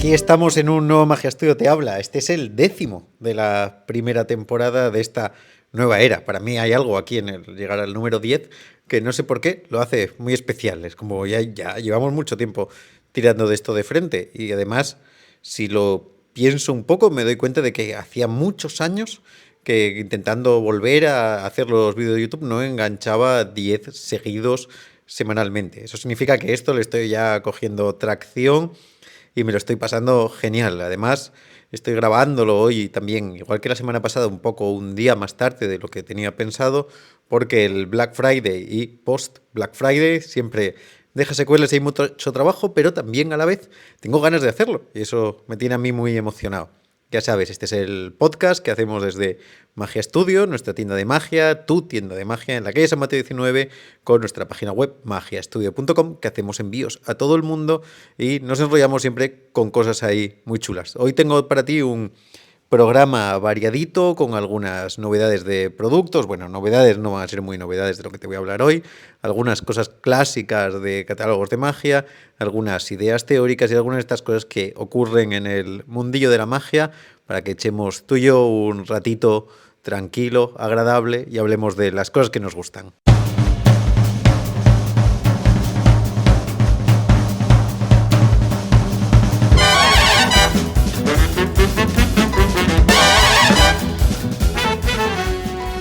Aquí estamos en un nuevo Magia Studio Te Habla. Este es el 10º de la primera temporada de esta nueva era. Para mí hay algo aquí en el llegar al número 10 que no sé por qué lo hace muy especial. Es como ya llevamos mucho tiempo tirando de esto de frente. Y además, si lo pienso un poco, me doy cuenta de que hacía muchos años que intentando volver a hacer los vídeos de YouTube no enganchaba 10 seguidos semanalmente. Eso significa que esto le estoy ya cogiendo tracción y me lo estoy pasando genial. Además, estoy grabándolo hoy también, igual que la semana pasada, un poco un día más tarde de lo que tenía pensado, porque el Black Friday y post Black Friday siempre deja secuelas y hay mucho trabajo, pero también a la vez tengo ganas de hacerlo y eso me tiene a mí muy emocionado. Ya sabes, este es el podcast que hacemos desde Magia Studio, nuestra tienda de magia, tu tienda de magia en la calle San Mateo 19, con nuestra página web magiastudio.com, que hacemos envíos a todo el mundo y nos enrollamos siempre con cosas ahí muy chulas. Hoy tengo para ti un programa variadito con algunas novedades de productos. Bueno, novedades no van a ser muy novedades de lo que te voy a hablar hoy. Algunas cosas clásicas de catálogos de magia, algunas ideas teóricas y algunas de estas cosas que ocurren en el mundillo de la magia para que echemos tú y yo un ratito tranquilo, agradable y hablemos de las cosas que nos gustan.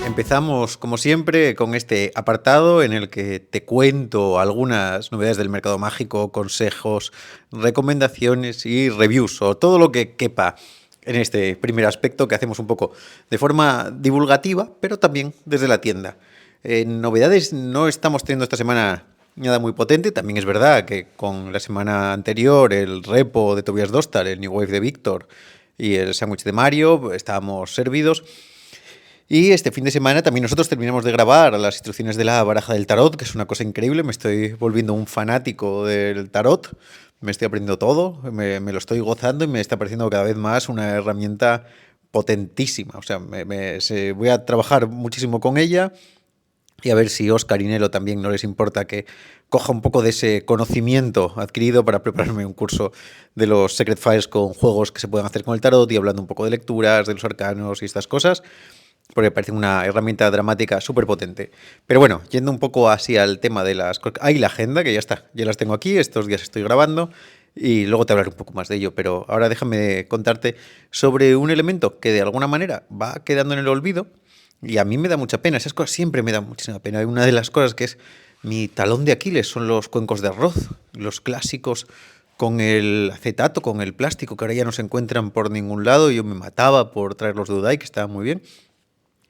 Empezamos, como siempre, con este apartado en el que te cuento algunas novedades del mercado mágico, consejos, recomendaciones y reviews, o todo lo que quepa en este primer aspecto que hacemos un poco de forma divulgativa, pero también desde la tienda. Novedades no estamos teniendo esta semana nada muy potente. También es verdad que con la semana anterior el repo de Tobias Dostal, el New Wave de Víctor y el sándwich de Mario estábamos servidos. Y este fin de semana también nosotros terminamos de grabar las instrucciones de la baraja del tarot, que es una cosa increíble. Me estoy volviendo un fanático del tarot. Me estoy aprendiendo todo, me lo estoy gozando y me está pareciendo cada vez más una herramienta potentísima. O sea, voy a trabajar muchísimo con ella y a ver si Óscar y Nelo también no les importa que coja un poco de ese conocimiento adquirido para prepararme un curso de los Secret Files con juegos que se pueden hacer con el tarot y hablando un poco de lecturas, de los arcanos y estas cosas, porque me parece una herramienta dramática súper potente. Pero bueno, yendo un poco así al tema de las... Hay la agenda, que ya está, ya las tengo aquí, estos días estoy grabando, y luego te hablaré un poco más de ello, pero ahora déjame contarte sobre un elemento que de alguna manera va quedando en el olvido, y a mí me da mucha pena, esas cosas siempre me dan muchísima pena. Una de las cosas que es mi talón de Aquiles son los cuencos de arroz, los clásicos con el acetato, con el plástico, que ahora ya no se encuentran por ningún lado. Yo me mataba por traerlos de Udai, que estaban muy bien,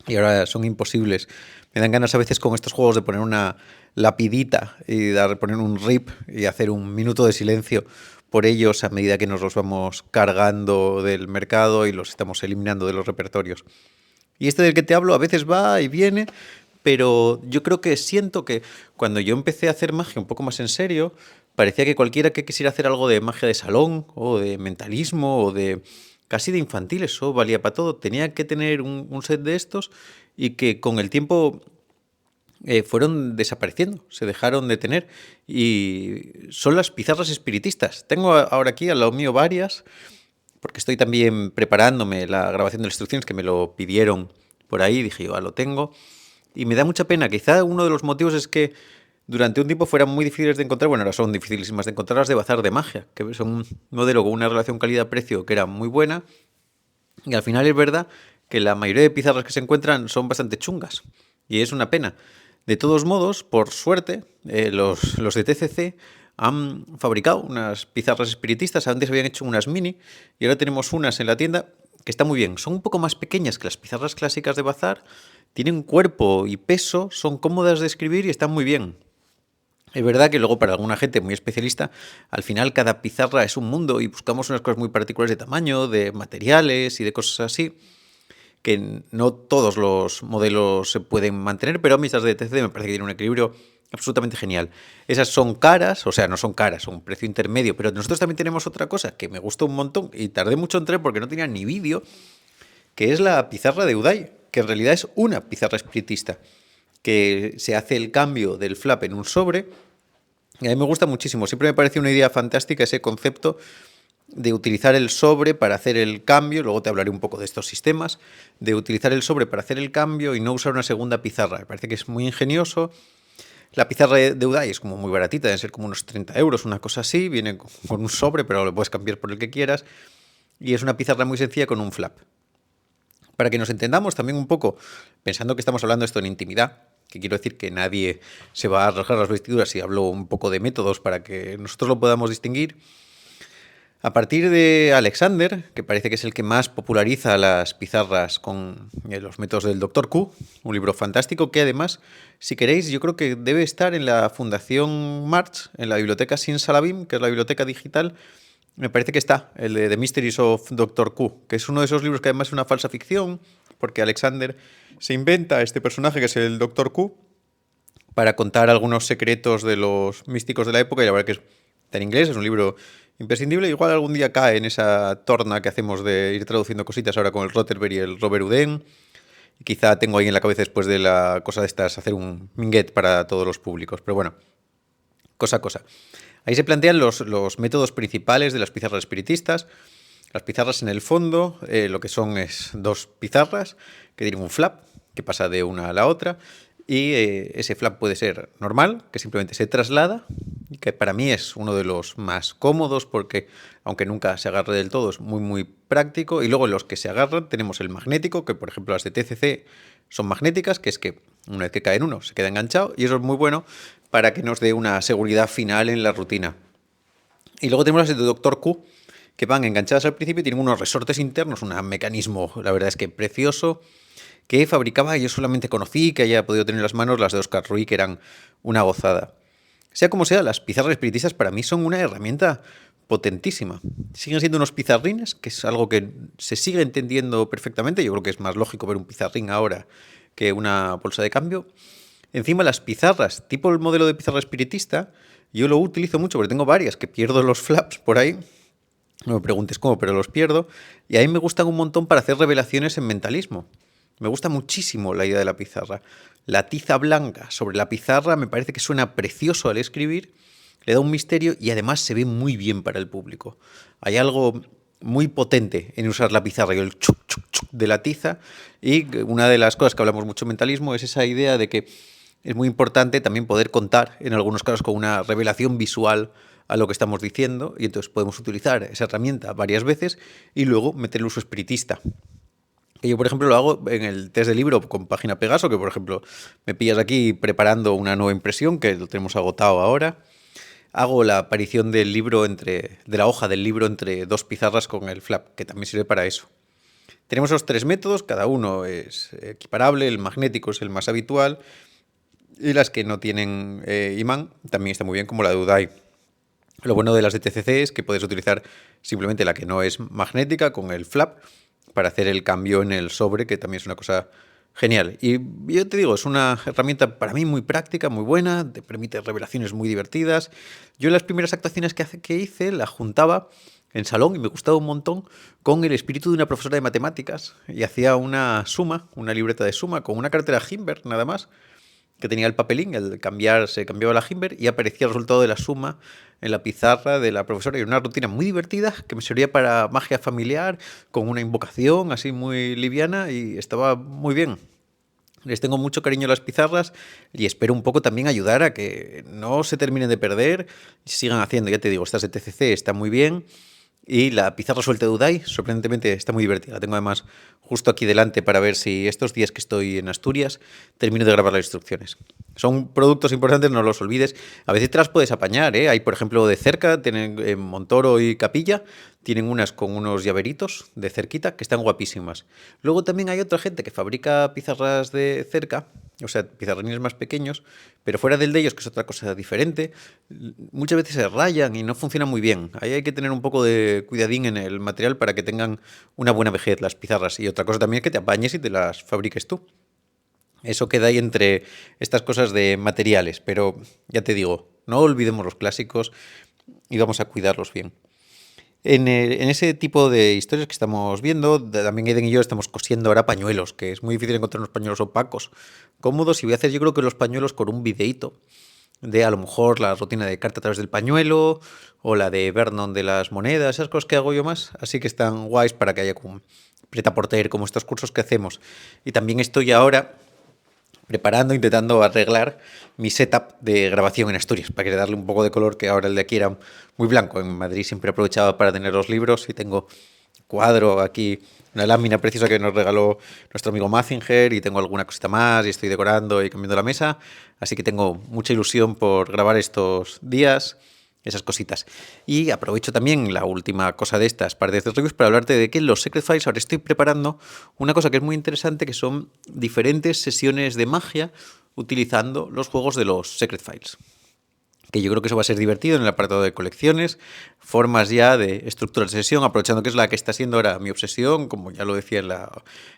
y ahora son imposibles. Me dan ganas a veces con estos juegos de poner una lapidita y poner un rip y hacer un minuto de silencio por ellos a medida que nos los vamos cargando del mercado y los estamos eliminando de los repertorios. Y este del que te hablo a veces va y viene, pero yo creo que siento que cuando yo empecé a hacer magia un poco más en serio, parecía que cualquiera que quisiera hacer algo de magia de salón o de mentalismo o de casi de infantil, eso valía para todo. Tenía que tener un set de estos y que con el tiempo fueron desapareciendo, se dejaron de tener. Y son las pizarras espiritistas. Tengo ahora aquí al lado mío varias, porque estoy también preparándome la grabación de las instrucciones que me lo pidieron por ahí. Dije yo, lo tengo. Y me da mucha pena. Quizá uno de los motivos es que durante un tiempo fueran muy difíciles de encontrar. Bueno, ahora son dificilísimas de encontrar las de Bazar de Magia, que son un modelo con una relación calidad-precio que era muy buena. Y al final es verdad que la mayoría de pizarras que se encuentran son bastante chungas. Y es una pena. De todos modos, por suerte, los de TCC han fabricado unas pizarras espiritistas. Antes habían hecho unas mini y ahora tenemos unas en la tienda que están muy bien. Son un poco más pequeñas que las pizarras clásicas de Bazar. Tienen cuerpo y peso, son cómodas de escribir y están muy bien. Es verdad que luego para alguna gente muy especialista, al final cada pizarra es un mundo y buscamos unas cosas muy particulares de tamaño, de materiales y de cosas así, que no todos los modelos se pueden mantener, pero a mí estas de TCC me parece que tienen un equilibrio absolutamente genial. Esas son caras, o sea, no son caras, son un precio intermedio, pero nosotros también tenemos otra cosa que me gustó un montón y tardé mucho en traer porque no tenía ni vídeo, que es la pizarra de Udai, que en realidad es una pizarra espiritista, que se hace el cambio del flap en un sobre. Y a mí me gusta muchísimo, siempre me parece una idea fantástica ese concepto de utilizar el sobre para hacer el cambio, luego te hablaré un poco de estos sistemas, de utilizar el sobre para hacer el cambio y no usar una segunda pizarra. Me parece que es muy ingenioso. La pizarra de Udai es como muy baratita, debe ser como unos 30 euros, una cosa así, viene con un sobre, pero lo puedes cambiar por el que quieras, y es una pizarra muy sencilla con un flap. Para que nos entendamos también un poco, pensando que estamos hablando esto en intimidad, que quiero decir que nadie se va a rasgar las vestiduras si hablo un poco de métodos para que nosotros lo podamos distinguir. A partir de Alexander, que parece que es el que más populariza las pizarras con los métodos del Dr. Q, un libro fantástico que además, si queréis, yo creo que debe estar en la Fundación March, en la biblioteca Simsalabim, que es la biblioteca digital. Me parece que está, el de The Mysteries of Dr. Q, que es uno de esos libros que además es una falsa ficción, porque Alexander se inventa este personaje que es el Dr. Q para contar algunos secretos de los místicos de la época, y la verdad que está en inglés, es un libro imprescindible. Igual algún día cae en esa torna que hacemos de ir traduciendo cositas ahora con el Rotterberg y el Robert Houdin. Y quizá tengo ahí en la cabeza después de la cosa de estas hacer un minguet para todos los públicos. Pero bueno, cosa a cosa. Ahí se plantean los métodos principales de las pizarras espiritistas. Las pizarras en el fondo, lo que son es dos pizarras que tienen un flap que pasa de una a la otra. Y ese flap puede ser normal, que simplemente se traslada, y que para mí es uno de los más cómodos porque, aunque nunca se agarre del todo, es muy muy práctico. Y luego los que se agarran tenemos el magnético, que por ejemplo las de TCC son magnéticas, que es que una vez que cae en uno se queda enganchado, y eso es muy bueno para que nos dé una seguridad final en la rutina. Y luego tenemos las de Dr. Q, que van enganchadas al principio y tienen unos resortes internos, un mecanismo, la verdad es que precioso, que fabricaba y yo solamente conocí, que haya podido tener en las manos las de Oscar Ruy, que eran una gozada. Sea como sea, las pizarras espiritistas para mí son una herramienta potentísima. Siguen siendo unos pizarrines, que es algo que se sigue entendiendo perfectamente. Yo creo que es más lógico ver un pizarrín ahora que una bolsa de cambio. Encima las pizarras, tipo el modelo de pizarra espiritista, yo lo utilizo mucho porque tengo varias que pierdo los flaps por ahí. No me preguntes cómo, pero los pierdo. Y a mí me gustan un montón para hacer revelaciones en mentalismo. Me gusta muchísimo la idea de la pizarra. La tiza blanca sobre la pizarra me parece que suena precioso al escribir, le da un misterio y además se ve muy bien para el público. Hay algo muy potente en usar la pizarra y el chuc, chuc, chuc de la tiza. Y una de las cosas que hablamos mucho en mentalismo es esa idea de que es muy importante también poder contar, en algunos casos, con una revelación visual a lo que estamos diciendo, y entonces podemos utilizar esa herramienta varias veces y luego meter el uso espiritista. Que yo, por ejemplo, lo hago en el test de libro con página Pegaso, que, por ejemplo, me pillas aquí preparando una nueva impresión, que lo tenemos agotado ahora. Hago la aparición del libro de la hoja del libro entre dos pizarras con el flap, que también sirve para eso. Tenemos los tres métodos, cada uno es equiparable, el magnético es el más habitual, y las que no tienen imán también está muy bien, como la de Udai. Lo bueno de las de TCC es que puedes utilizar simplemente la que no es magnética con el flap para hacer el cambio en el sobre, que también es una cosa genial. Y yo te digo, es una herramienta para mí muy práctica, muy buena, te permite revelaciones muy divertidas. Yo en las primeras actuaciones que hice la juntaba en salón y me gustaba un montón con el espíritu de una profesora de matemáticas y hacía una suma, una libreta de suma con una cartera Hinberg nada más, que tenía el papelín, se cambiaba la Hinberg y aparecía el resultado de la suma en la pizarra de la profesora. Y una rutina muy divertida que me servía para magia familiar, con una invocación así muy liviana, y estaba muy bien. Les tengo mucho cariño a las pizarras y espero un poco también ayudar a que no se terminen de perder y sigan haciendo. Ya te digo, estas de TCC están muy bien. Y la pizarra suelta de Udai, sorprendentemente, está muy divertida. La tengo además justo aquí delante para ver si estos días que estoy en Asturias termino de grabar las instrucciones. Son productos importantes, no los olvides. A veces te las puedes apañar, ¿eh? Hay, por ejemplo, de cerca, tienen en Montoro y Capilla, tienen unas con unos llaveritos de cerquita que están guapísimas. Luego también hay otra gente que fabrica pizarras de cerca, o sea, pizarrines más pequeños, pero fuera del de ellos, que es otra cosa diferente, muchas veces se rayan y no funcionan muy bien. Ahí hay que tener un poco de cuidadín en el material para que tengan una buena vejez las pizarras. Y otra cosa también es que te apañes y te las fabriques tú. Eso queda ahí entre estas cosas de materiales, pero ya te digo, no olvidemos los clásicos y vamos a cuidarlos bien. En ese tipo de historias que estamos viendo, también Eden y yo estamos cosiendo ahora pañuelos, que es muy difícil encontrar unos pañuelos opacos, cómodos, y voy a hacer yo creo que los pañuelos con un videíto, de a lo mejor la rutina de carta a través del pañuelo o la de Vernon de las monedas, esas cosas que hago yo más, así que están guays para que haya como preta-porter, como estos cursos que hacemos. Y también estoy ahora preparando, intentando arreglar mi setup de grabación en Asturias, para que darle un poco de color, que ahora el de aquí era muy blanco. En Madrid siempre aprovechaba para tener los libros y tengo cuadro aquí, una lámina preciosa que nos regaló nuestro amigo Mazinger, y tengo alguna cosita más y estoy decorando y cambiando la mesa, así que tengo mucha ilusión por grabar estos días esas cositas. Y aprovecho también la última cosa de estas partes de reviews para hablarte de que en los Secret Files ahora estoy preparando una cosa que es muy interesante, que son diferentes sesiones de magia utilizando los juegos de los Secret Files. Que yo creo que eso va a ser divertido en el apartado de colecciones, formas ya de estructuras de sesión, aprovechando que es la que está siendo ahora mi obsesión, como ya lo decía en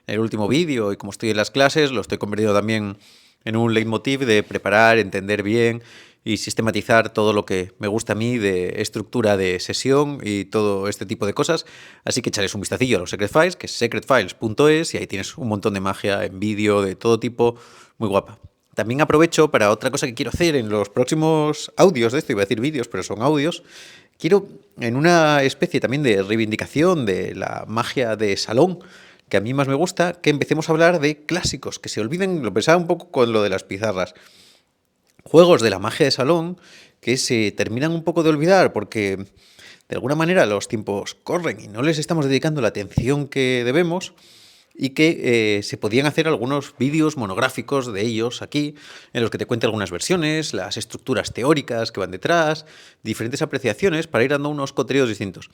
el último vídeo, y como estoy en las clases, lo estoy convirtiendo también en un leitmotiv de preparar, entender bien y sistematizar todo lo que me gusta a mí de estructura de sesión y todo este tipo de cosas. Así que echarles un vistacillo a los Secret Files, que es secretfiles.es, y ahí tienes un montón de magia en vídeo de todo tipo, muy guapa. También aprovecho para otra cosa que quiero hacer en los próximos audios de esto, iba a decir vídeos, pero son audios. Quiero, en una especie también de reivindicación de la magia de salón, que a mí más me gusta, que empecemos a hablar de clásicos, que se olviden, lo pensaba un poco con lo de las pizarras, juegos de la magia de salón que se terminan un poco de olvidar porque de alguna manera los tiempos corren y no les estamos dedicando la atención que debemos, y que se podían hacer algunos vídeos monográficos de ellos aquí, en los que te cuente algunas versiones, las estructuras teóricas que van detrás, diferentes apreciaciones para ir dando unos contenidos distintos.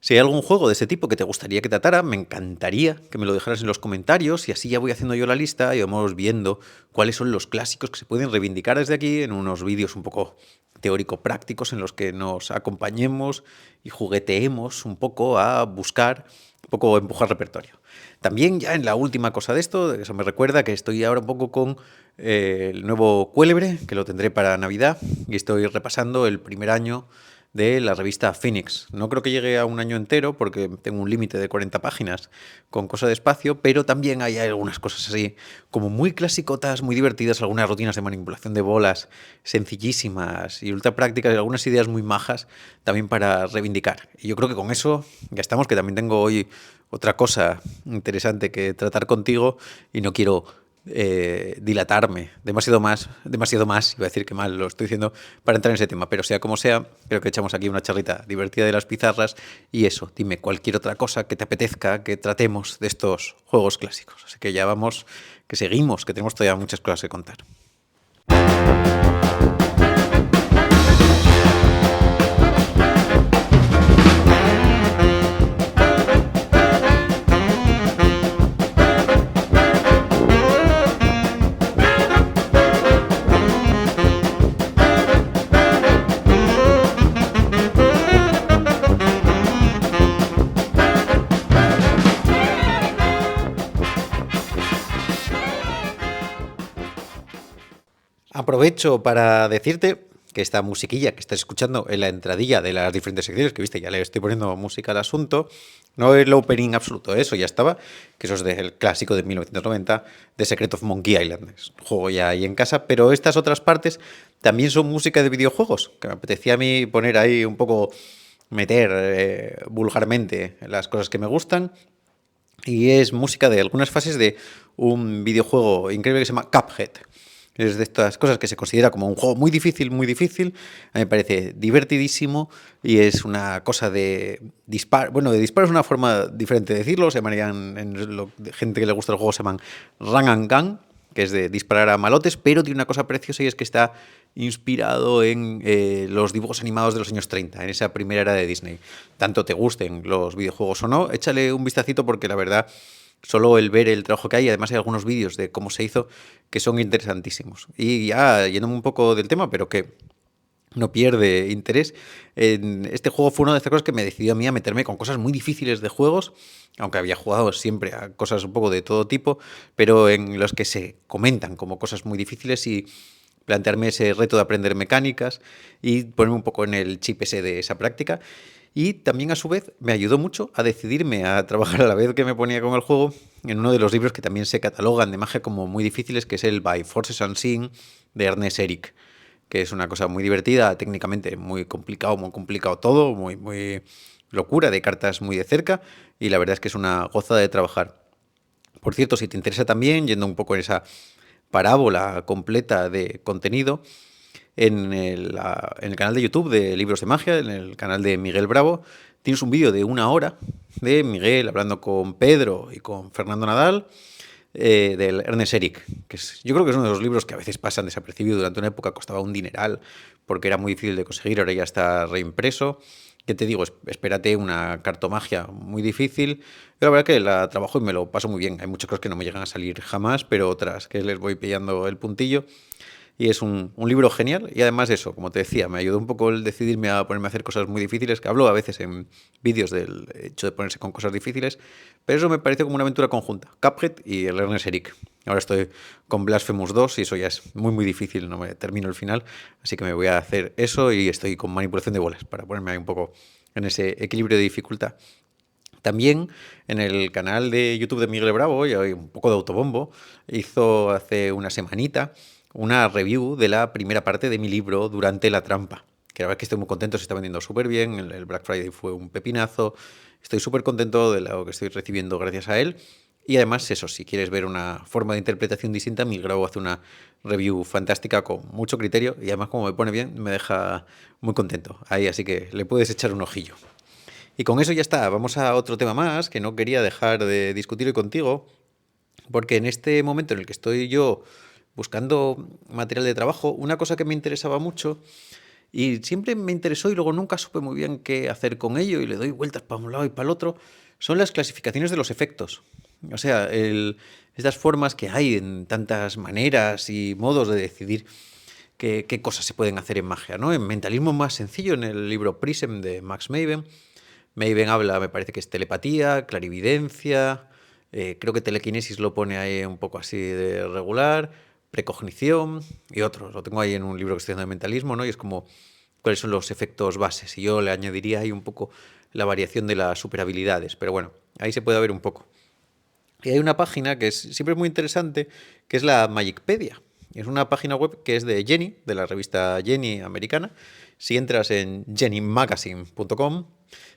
Si hay algún juego de ese tipo que te gustaría que tratara, me encantaría que me lo dejaras en los comentarios, y así ya voy haciendo yo la lista y vamos viendo cuáles son los clásicos que se pueden reivindicar desde aquí en unos vídeos un poco teórico-prácticos en los que nos acompañemos y jugueteemos un poco a buscar, un poco empujar repertorio. También ya en la última cosa de esto, eso me recuerda que estoy ahora un poco con el nuevo Cuélebre, que lo tendré para Navidad, y estoy repasando el primer año de la revista Phoenix. No creo que llegue a un año entero porque tengo un límite de 40 páginas con cosa de espacio, pero también hay algunas cosas así como muy clasicotas, muy divertidas, algunas rutinas de manipulación de bolas sencillísimas y ultra prácticas, y algunas ideas muy majas también para reivindicar. Y yo creo que con eso ya estamos, que también tengo hoy otra cosa interesante que tratar contigo y no quiero dilatarme demasiado más, iba a decir que mal lo estoy diciendo, para entrar en ese tema, pero sea como sea, creo que echamos aquí una charlita divertida de las pizarras, y eso, dime cualquier otra cosa que te apetezca que tratemos de estos juegos clásicos. Así que ya vamos, que seguimos, que tenemos todavía muchas cosas que contar. Aprovecho para decirte que esta musiquilla que estás escuchando en la entradilla de las diferentes secciones, que viste, ya le estoy poniendo música al asunto, no es el opening absoluto, eso ya estaba, que eso es del clásico de 1990, The Secret of Monkey Island, es un juego ya ahí en casa, pero estas otras partes también son música de videojuegos, que me apetecía a mí poner ahí un poco, meter vulgarmente las cosas que me gustan, y es música de algunas fases de un videojuego increíble que se llama Cuphead. Es de estas cosas que se considera como un juego muy difícil, muy difícil. A mí me parece divertidísimo y es una cosa de disparo. Bueno, de disparo es una forma diferente de decirlo. Se llamarían, gente que le gusta el juego se llaman run and gun, que es de disparar a malotes, pero tiene una cosa preciosa, y es que está inspirado en los dibujos animados de los años 30, en esa primera era de Disney. Tanto te gusten los videojuegos o no, échale un vistacito porque la verdad, solo el ver el trabajo que hay, además hay algunos vídeos de cómo se hizo que son interesantísimos. Y ya yéndome un poco del tema, pero que no pierde interés, en este juego fue una de estas cosas que me decidió a mí a meterme con cosas muy difíciles de juegos, aunque había jugado siempre a cosas un poco de todo tipo, pero en los que se comentan como cosas muy difíciles, y plantearme ese reto de aprender mecánicas y ponerme un poco en el chip ese de esa práctica. Y también a su vez me ayudó mucho a decidirme a trabajar a la vez que me ponía con el juego en uno de los libros que también se catalogan de magia como muy difíciles, que es el By Forces Unseen de Ernest Eric, que es una cosa muy divertida, técnicamente muy complicado todo, muy locura, de cartas muy de cerca, y la verdad es que es una gozada de trabajar. Por cierto, si te interesa también, yendo un poco en esa parábola completa de contenido, en el canal de YouTube de Libros de Magia, en el canal de Miguel Bravo, tienes un vídeo de 1 hora de Miguel hablando con Pedro y con Fernando Nadal, del Ernest Eric, yo creo que es uno de los libros que a veces pasan desapercibidos. Durante una época costaba un dineral porque era muy difícil de conseguir, ahora ya está reimpreso. ¿Qué te digo? Espérate una cartomagia muy difícil. Pero la verdad que la trabajo y me lo paso muy bien. Hay muchas cosas que no me llegan a salir jamás, pero otras que les voy pillando el puntillo. Y es un libro genial. Y además eso, como te decía, me ayudó un poco el decidirme a ponerme a hacer cosas muy difíciles, que hablo a veces en vídeos del hecho de ponerse con cosas difíciles, pero eso me parece como una aventura conjunta. Cuphead y el Ernest Eric. Ahora estoy con Blasphemous 2 y eso ya es muy difícil, no me termino el final, así que me voy a hacer eso y estoy con manipulación de bolas para ponerme ahí un poco en ese equilibrio de dificultad. También en el canal de YouTube de Miguel Bravo, y hay un poco de autobombo, hizo hace una semanita una review de la primera parte de mi libro Durante la trampa, que la verdad es que estoy muy contento, se está vendiendo súper bien, el Black Friday fue un pepinazo, estoy súper contento de lo que estoy recibiendo gracias a él. Y además, eso, si quieres ver una forma de interpretación distinta, Miguel Bravo hace una review fantástica con mucho criterio y además como me pone bien, me deja muy contento ahí, así que le puedes echar un ojillo. Y con eso ya está, vamos a otro tema más que no quería dejar de discutir hoy contigo, porque en este momento en el que estoy yo buscando material de trabajo, una cosa que me interesaba mucho y siempre me interesó y luego nunca supe muy bien qué hacer con ello y le doy vueltas para un lado y para el otro, son las clasificaciones de los efectos. O sea, estas formas que hay en tantas maneras y modos de decidir qué cosas se pueden hacer en magia, ¿no? En Mentalismo Más Sencillo, en el libro Prism de Max Maven, Maven habla, me parece que es telepatía, clarividencia, creo que telequinesis lo pone ahí un poco así de regular, precognición y otros. Lo tengo ahí en un libro que estoy haciendo de mentalismo, ¿no? Y es como cuáles son los efectos bases. Y yo le añadiría ahí un poco la variación de las superhabilidades. Pero bueno, ahí se puede ver un poco. Y hay una página que siempre es muy interesante, que es la Magicpedia. Es una página web que es de Jenny, de la revista Jenny americana. Si entras en jennymagazine.com,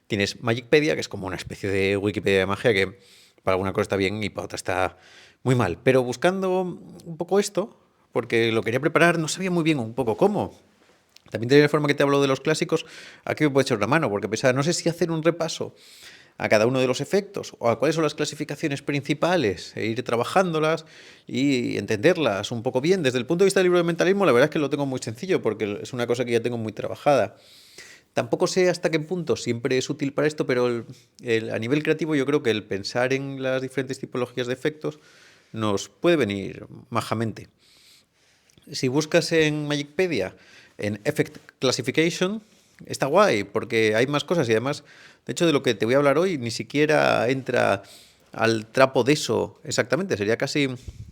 tienes Magicpedia, que es como una especie de Wikipedia de magia que para alguna cosa está bien y para otra está muy mal. Pero buscando un poco esto, porque lo quería preparar, no sabía muy bien un poco cómo. También de la forma que te hablo de los clásicos, aquí me puede echar una mano, porque pensaba, no sé si hacer un repaso a cada uno de los efectos o a cuáles son las clasificaciones principales e ir trabajándolas y entenderlas un poco bien. Desde el punto de vista del libro de mentalismo, la verdad es que lo tengo muy sencillo porque es una cosa que ya tengo muy trabajada. Tampoco sé hasta qué punto siempre es útil para esto, pero a nivel creativo yo creo que el pensar en las diferentes tipologías de efectos nos puede venir majamente. Si buscas en Magicpedia, en Effect Classification, está guay, porque hay más cosas y además, de hecho, de lo que te voy a hablar hoy ni siquiera entra al trapo de eso exactamente. Sería casi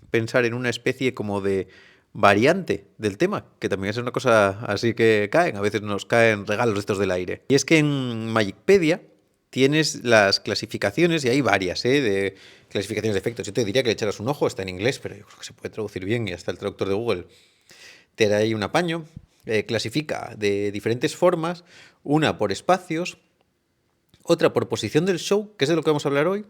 pensar en una especie como de variante del tema, que también es una cosa así que caen, a veces nos caen regalos de estos del aire. Y es que en Magicpedia tienes las clasificaciones, y hay varias, de clasificaciones de efectos. Yo te diría que le echaras un ojo, está en inglés, pero yo creo que se puede traducir bien y hasta el traductor de Google te da ahí un apaño. Clasifica de diferentes formas, una por espacios, otra por posición del show, que es de lo que vamos a hablar hoy.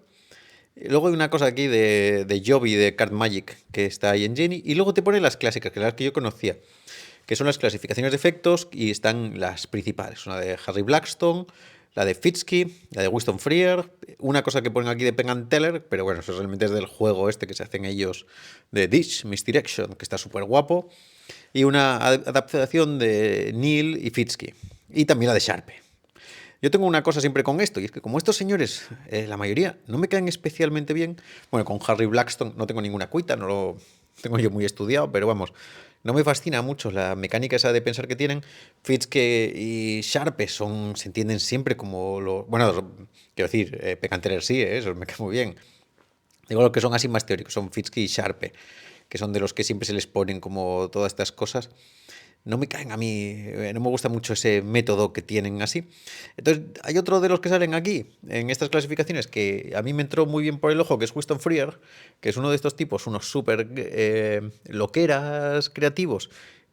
Luego hay una cosa aquí de Job y de Card Magic que está ahí en Jenny. Y luego te pone las clásicas, que las que yo conocía, que son las clasificaciones de efectos y están las principales. Una de Harry Blackstone, la de Fitzky, la de Winston Freer, una cosa que ponen aquí de Penn and Teller, pero bueno, eso realmente es del juego este que se hacen ellos de Dish, Misdirection, que está súper guapo, y una adaptación de Neil y Fitzky, y también la de Sharpe. Yo tengo una cosa siempre con esto, y es que como estos señores, la mayoría, no me caen especialmente bien, bueno, con Harry Blackstone no tengo ninguna cuita, no lo tengo yo muy estudiado, pero vamos, no me fascina mucho la mecánica esa de pensar que tienen. Fitzke y Sharpe se entienden siempre como bueno, quiero decir, Pecanterer sí, eso me cae muy bien. Digo lo que son así más teóricos, son Fitzke y Sharpe, que son de los que siempre se les ponen como todas estas cosas. No me caen a mí, no me gusta mucho ese método que tienen así. Entonces, hay otro de los que salen aquí, en estas clasificaciones, que a mí me entró muy bien por el ojo, que es Winston Freer, que es uno de estos tipos, unos súper loqueras creativos,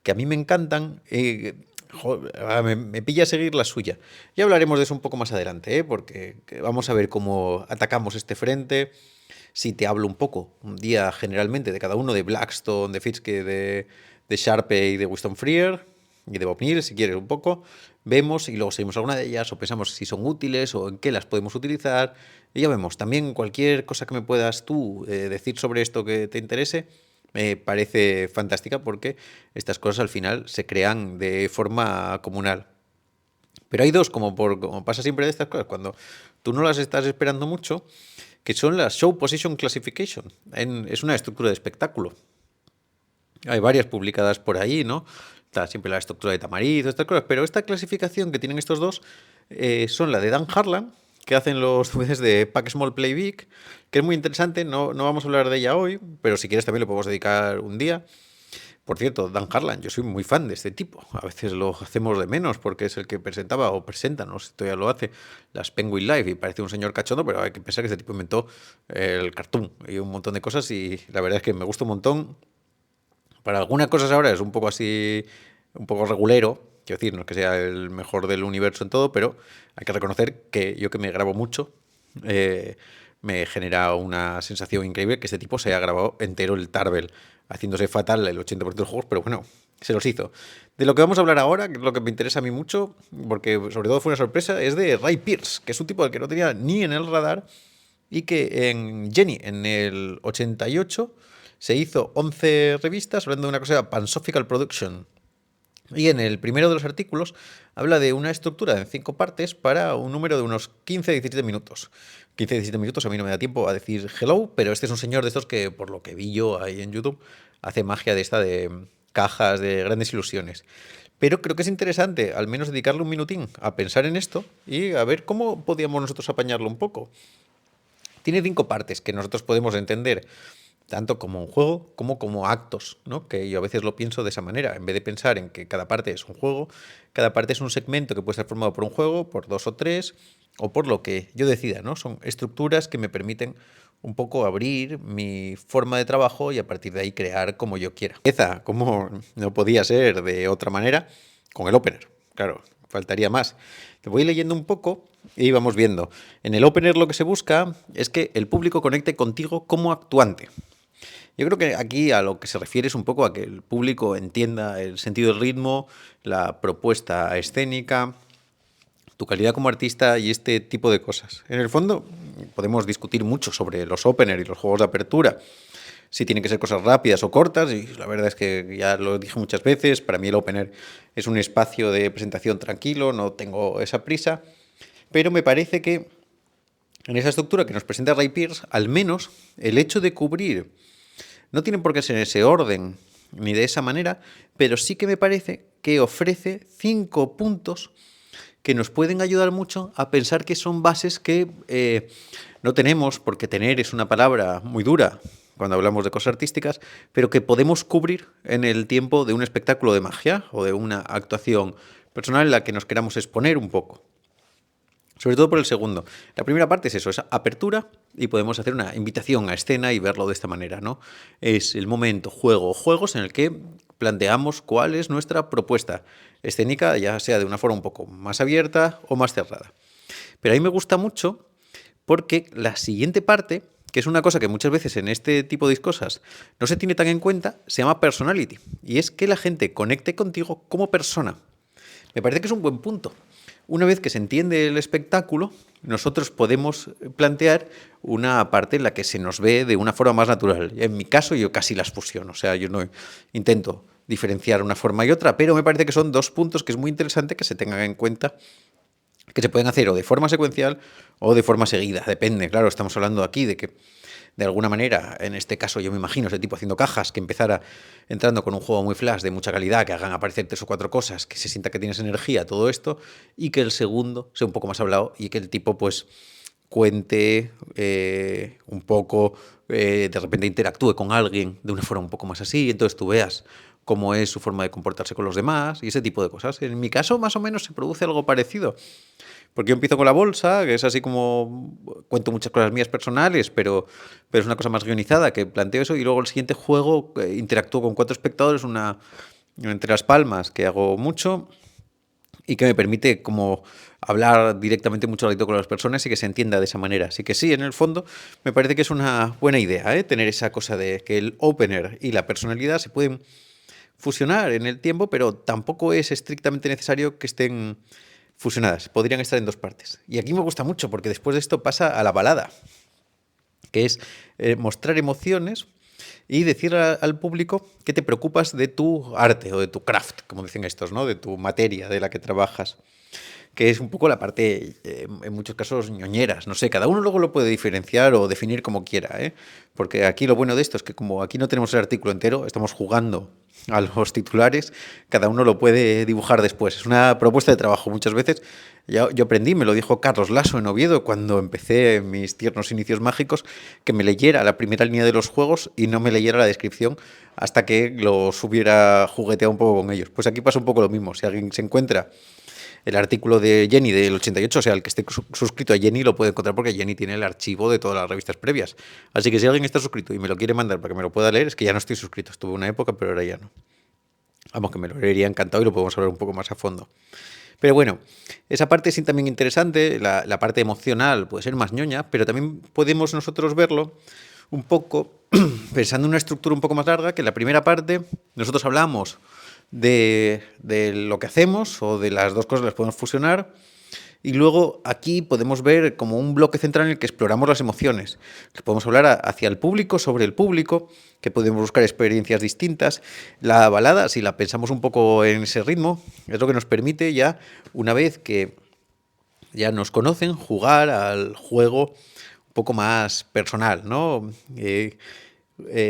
que a mí me encantan, me pilla seguir la suya. Ya hablaremos de eso un poco más adelante, porque vamos a ver cómo atacamos este frente. Si te hablo un poco, un día generalmente, de cada uno, de Blackstone, de Fitzke, de Sharpe y de Winston Freer, y de Bob Neal, si quieres un poco, vemos y luego seguimos alguna de ellas o pensamos si son útiles o en qué las podemos utilizar. Y ya vemos, también cualquier cosa que me puedas tú decir sobre esto que te interese, me parece fantástica porque estas cosas al final se crean de forma comunal. Pero hay dos, como pasa siempre de estas cosas, cuando tú no las estás esperando mucho, que son las Show Position Classification. Es una estructura de espectáculo. Hay varias publicadas por ahí, ¿no? Está siempre la estructura de Tamariz, estas cosas, pero esta clasificación que tienen estos dos son la de Dan Harlan, que hacen los DVDs de Pack Small Play Big, que es muy interesante, no vamos a hablar de ella hoy, pero si quieres también le podemos dedicar un día. Por cierto, Dan Harlan, yo soy muy fan de este tipo. A veces lo hacemos de menos porque es el que presentaba o presenta, no sé si todavía lo hace, las Penguin Live y parece un señor cachondo, pero hay que pensar que este tipo inventó el cartoon y un montón de cosas y la verdad es que me gusta un montón. Para algunas cosas ahora es un poco así, un poco regulero, quiero decir, no es que sea el mejor del universo en todo, pero hay que reconocer que yo que me grabo mucho, me genera una sensación increíble que este tipo se haya grabado entero el Tarbell, haciéndose fatal el 80% de los juegos, pero bueno, se los hizo. De lo que vamos a hablar ahora, que es lo que me interesa a mí mucho, porque sobre todo fue una sorpresa, es de Ray Pierce, que es un tipo al que no tenía ni en el radar y que en Jenny, en el 88, se hizo 11 revistas hablando de una cosa, Pansophical Production. Y en el primero de los artículos habla de una estructura en 5 partes para un número de unos 15-17 minutos. 15-17 minutos a mí no me da tiempo a decir hello, pero este es un señor de estos que, por lo que vi yo ahí en YouTube, hace magia de esta de cajas, de grandes ilusiones. Pero creo que es interesante al menos dedicarle un minutín a pensar en esto y a ver cómo podíamos nosotros apañarlo un poco. Tiene 5 partes que nosotros podemos entender tanto como un juego como actos, ¿no? Que yo a veces lo pienso de esa manera. En vez de pensar en que cada parte es un juego, cada parte es un segmento que puede estar formado por un juego, por 2 o 3, o por lo que yo decida, ¿no? Son estructuras que me permiten un poco abrir mi forma de trabajo y a partir de ahí crear como yo quiera. Empieza, como no podía ser de otra manera, con el opener. Claro, faltaría más. Te voy leyendo un poco y vamos viendo. En el opener lo que se busca es que el público conecte contigo como actuante. Yo creo que aquí a lo que se refiere es un poco a que el público entienda el sentido del ritmo, la propuesta escénica, tu calidad como artista y este tipo de cosas. En el fondo podemos discutir mucho sobre los openers y los juegos de apertura, si tienen que ser cosas rápidas o cortas, y la verdad es que ya lo dije muchas veces, para mí el opener es un espacio de presentación tranquilo, no tengo esa prisa, pero me parece que en esa estructura que nos presenta Ray Pierce, al menos el hecho de cubrir, no tiene por qué ser en ese orden ni de esa manera, pero sí que me parece que ofrece 5 puntos que nos pueden ayudar mucho a pensar que son bases que no tenemos, porque tener es una palabra muy dura cuando hablamos de cosas artísticas, pero que podemos cubrir en el tiempo de un espectáculo de magia o de una actuación personal en la que nos queramos exponer un poco. Sobre todo por el segundo. La primera parte es eso, es apertura y podemos hacer una invitación a escena y verlo de esta manera, ¿no? Es el momento juegos en el que planteamos cuál es nuestra propuesta escénica, ya sea de una forma un poco más abierta o más cerrada. Pero a mí me gusta mucho porque la siguiente parte, que es una cosa que muchas veces en este tipo de cosas no se tiene tan en cuenta, se llama personality. Y es que la gente conecte contigo como persona. Me parece que es un buen punto. Una vez que se entiende el espectáculo, nosotros podemos plantear una parte en la que se nos ve de una forma más natural. En mi caso, yo casi las fusiono. O sea, yo no intento diferenciar una forma y otra, pero me parece que son 2 puntos que es muy interesante que se tengan en cuenta, que se pueden hacer o de forma secuencial o de forma seguida. Depende, claro, estamos hablando aquí de que de alguna manera, en este caso yo me imagino ese tipo haciendo cajas, que empezara entrando con un juego muy flash de mucha calidad, que hagan aparecer 3 o 4 cosas, que se sienta que tienes energía, todo esto, y que el segundo sea un poco más hablado y que el tipo pues cuente un poco, de repente interactúe con alguien de una forma un poco más así, y entonces tú veas cómo es su forma de comportarse con los demás y ese tipo de cosas. En mi caso más o menos se produce algo parecido. Porque yo empiezo con la bolsa, que es así como cuento muchas cosas mías personales, pero es una cosa más guionizada que planteo eso y luego el siguiente juego interactúo con 4 espectadores, una entre las palmas, que hago mucho y que me permite como hablar directamente mucho ratito con las personas y que se entienda de esa manera. Así que sí, en el fondo me parece que es una buena idea, ¿eh? Tener esa cosa de que el opener y la personalidad se pueden fusionar en el tiempo, pero tampoco es estrictamente necesario que estén fusionadas. Podrían estar en dos partes. Y aquí me gusta mucho porque después de esto pasa a la balada, que es mostrar emociones y decir al público que te preocupas de tu arte o de tu craft, como dicen estos, ¿no? De tu materia de la que trabajas, que es un poco la parte, en muchos casos, ñoñeras. No sé, cada uno luego lo puede diferenciar o definir como quiera, ¿eh? Porque aquí lo bueno de esto es que como aquí no tenemos el artículo entero, estamos jugando a los titulares, cada uno lo puede dibujar después. Es una propuesta de trabajo. Muchas veces yo aprendí, me lo dijo Carlos Lasso en Oviedo cuando empecé mis tiernos inicios mágicos, que me leyera la primera línea de los juegos y no me leyera la descripción hasta que los hubiera jugueteado un poco con ellos. Pues aquí pasa un poco lo mismo. Si alguien se encuentra el artículo de Jenny del 88, o sea, el que esté suscrito a Jenny lo puede encontrar porque Jenny tiene el archivo de todas las revistas previas. Así que si alguien está suscrito y me lo quiere mandar para que me lo pueda leer, es que ya no estoy suscrito. Estuve una época, pero ahora ya no. Vamos, que me lo leería encantado y lo podemos hablar un poco más a fondo. Pero bueno, esa parte sí también interesante, la parte emocional puede ser más ñoña, pero también podemos nosotros verlo un poco pensando en una estructura un poco más larga, que en la primera parte nosotros hablamos de lo que hacemos o de las dos cosas las podemos fusionar. Y luego aquí podemos ver como un bloque central en el que exploramos las emociones, que podemos hablar hacia el público, sobre el público, que podemos buscar experiencias distintas. La balada, si la pensamos un poco en ese ritmo, es lo que nos permite ya, una vez que ya nos conocen, jugar al juego un poco más personal, ¿no?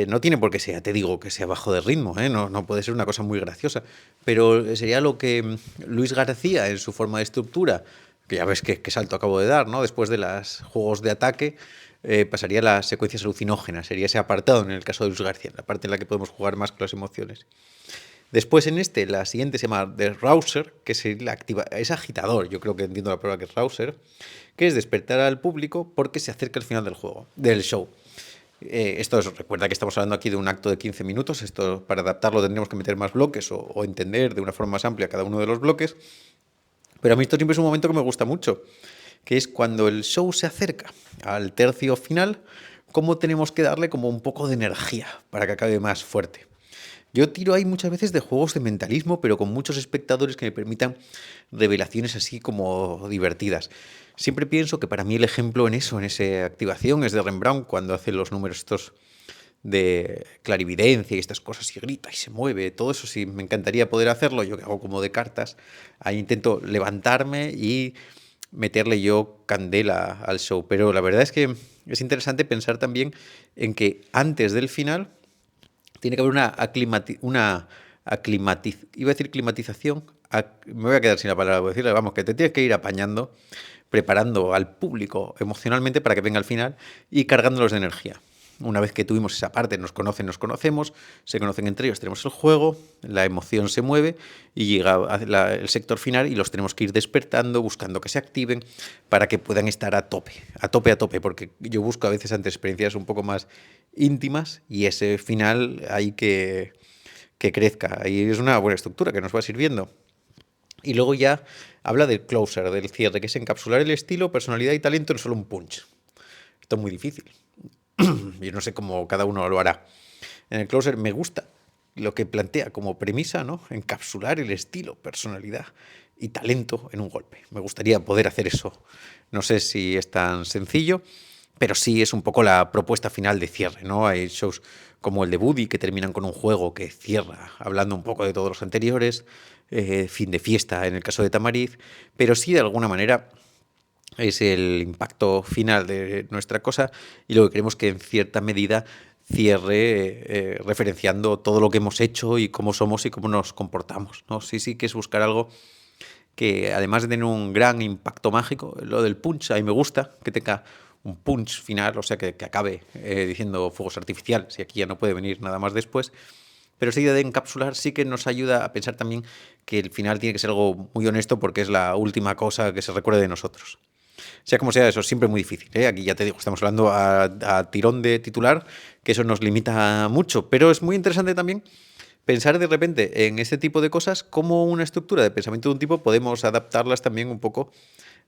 No tiene por qué ser, te digo, que sea bajo de ritmo, ¿eh? No puede ser una cosa muy graciosa, pero sería lo que Luis García, en su forma de estructura, que ya ves qué salto acabo de dar, ¿no? Después de los juegos de ataque, pasaría a las secuencias alucinógenas, sería ese apartado en el caso de Luis García, la parte en la que podemos jugar más con las emociones. Después en la siguiente se llama The Rouser, que es agitador, yo creo que entiendo la palabra que es Rouser, que es despertar al público porque se acerca el final del juego, del show. Recuerda que estamos hablando aquí de un acto de 15 minutos, esto para adaptarlo tendríamos que meter más bloques o entender de una forma más amplia cada uno de los bloques, pero a mí esto siempre es un momento que me gusta mucho, que es cuando el show se acerca al tercio final, cómo tenemos que darle como un poco de energía para que acabe más fuerte. Yo tiro ahí muchas veces de juegos de mentalismo, pero con muchos espectadores que me permitan revelaciones así como divertidas. Siempre pienso que para mí el ejemplo en eso, en esa activación, es de Rembrandt, cuando hace los números estos de clarividencia y estas cosas y grita y se mueve. Todo eso sí, me encantaría poder hacerlo. Yo que hago como de cartas, ahí intento levantarme y meterle yo candela al show. Pero la verdad es que es interesante pensar también en que antes del final tiene que haber iba a decir climatización, me voy a quedar sin la palabra, voy a decirle, vamos, que te tienes que ir apañando, preparando al público emocionalmente para que venga al final y cargándolos de energía. Una vez que tuvimos esa parte, nos conocemos, se conocen entre ellos, tenemos el juego, la emoción se mueve y llega el sector final y los tenemos que ir despertando, buscando que se activen para que puedan estar a tope, porque yo busco a veces ante experiencias un poco más íntimas y ese final hay que crezca. Ahí es una buena estructura que nos va sirviendo. Y luego ya habla del closer, del cierre, que es encapsular el estilo, personalidad y talento en solo un punch. Esto es muy difícil. Yo no sé cómo cada uno lo hará. En el closer me gusta lo que plantea como premisa, ¿no? Encapsular el estilo, personalidad y talento en un golpe. Me gustaría poder hacer eso. No sé si es tan sencillo, pero sí es un poco la propuesta final de cierre, ¿no? Hay shows como el de Woody que terminan con un juego que cierra, hablando un poco de todos los anteriores, fin de fiesta en el caso de Tamariz, pero sí de alguna manera es el impacto final de nuestra cosa y lo que queremos que en cierta medida cierre referenciando todo lo que hemos hecho y cómo somos y cómo nos comportamos, ¿no? Sí que es buscar algo que además de tener un gran impacto mágico, lo del punch a mí me gusta, que tenga un punch final, o sea, que acabe diciendo fuegos artificiales y aquí ya no puede venir nada más después. Pero esa idea de encapsular sí que nos ayuda a pensar también que el final tiene que ser algo muy honesto porque es la última cosa que se recuerde de nosotros. Sea como sea, eso es siempre muy difícil, ¿eh? Aquí ya te digo, estamos hablando a tirón de titular, que eso nos limita mucho, pero es muy interesante también pensar de repente en este tipo de cosas, como una estructura de pensamiento de un tipo podemos adaptarlas también un poco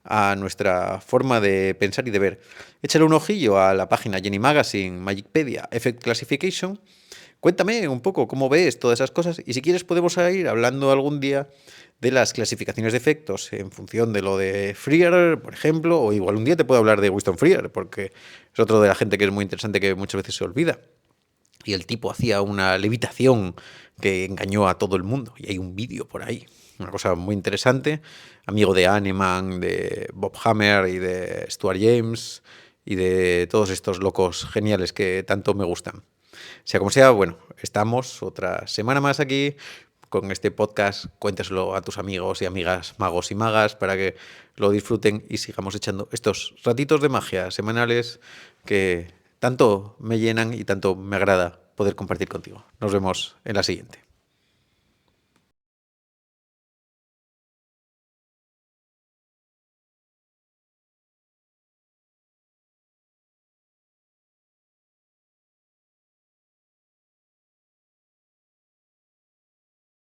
a nuestra forma de pensar y de ver. Échale un ojillo a la página Jenny Magazine, Magicpedia, Effect Classification. Cuéntame un poco cómo ves todas esas cosas y si quieres podemos ir hablando algún día de las clasificaciones de efectos en función de lo de Freer, por ejemplo, o igual un día te puedo hablar de Winston Freer, porque es otro de la gente que es muy interesante que muchas veces se olvida. Y el tipo hacía una levitación que engañó a todo el mundo. Y hay un vídeo por ahí. Una cosa muy interesante. Amigo de Kahneman, de Bob Hammer y de Stuart James y de todos estos locos geniales que tanto me gustan. Sea como sea, bueno, estamos otra semana más aquí con este podcast. Cuéntaselo a tus amigos y amigas magos y magas para que lo disfruten y sigamos echando estos ratitos de magia semanales que tanto me llenan y tanto me agrada poder compartir contigo. Nos vemos en la siguiente.